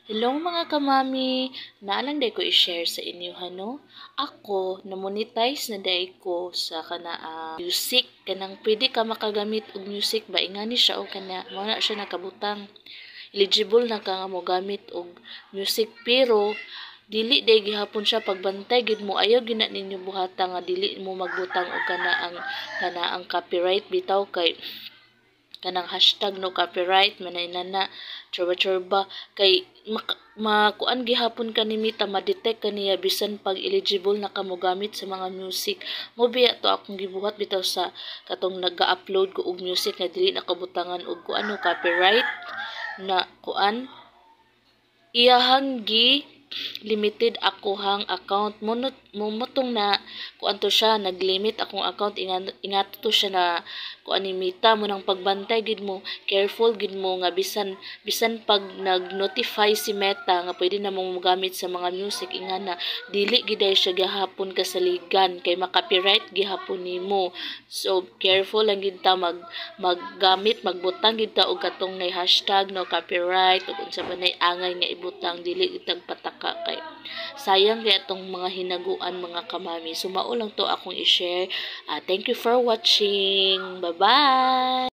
Hello mga kamami, naalang day ko i-share sa inyo hano. Ako na-monetize na day ko sa music kanang pwede ka makagamit og music ba ingani siya o kana mo na siya nakabutang. Eligible na ka nga mo gamit og music pero dili day gihapon siya pagbantay gid mo ayaw gina ninyo buhata nga dili mo magbutang og kana ang copyright bitaw kay kanang hashtag no copyright manay nana chorba kay makuan gihapon kanimita ma-detect kaniya bisan pag eligible na kamo gamit sa mga music mo biya to akong gibuhat bitaw sa katong naga-upload ko og music nga dili nakabutangan og kuano copyright na kuan iyahang gi limited ako hang account motong na kuan to siya naglimit akong account ingat to siya na kuan nimita mo nang pagbantay gid mo careful gid mo nga bisan pag nag-notify si Meta nga pwede na mong mogamit sa mga music ingana dili gid siya gahapon kasaligan kay makopyright gihapon nimo so careful lang gid ta maggamit magbutang gid ta og katong nay hashtag no copyright ug unsa ba nay angay nga ibutang dili itag pataka kay sayang kay atong mga hinaguan mga kamami so mao lang to akong i-share. Thank you for watching, bye bye.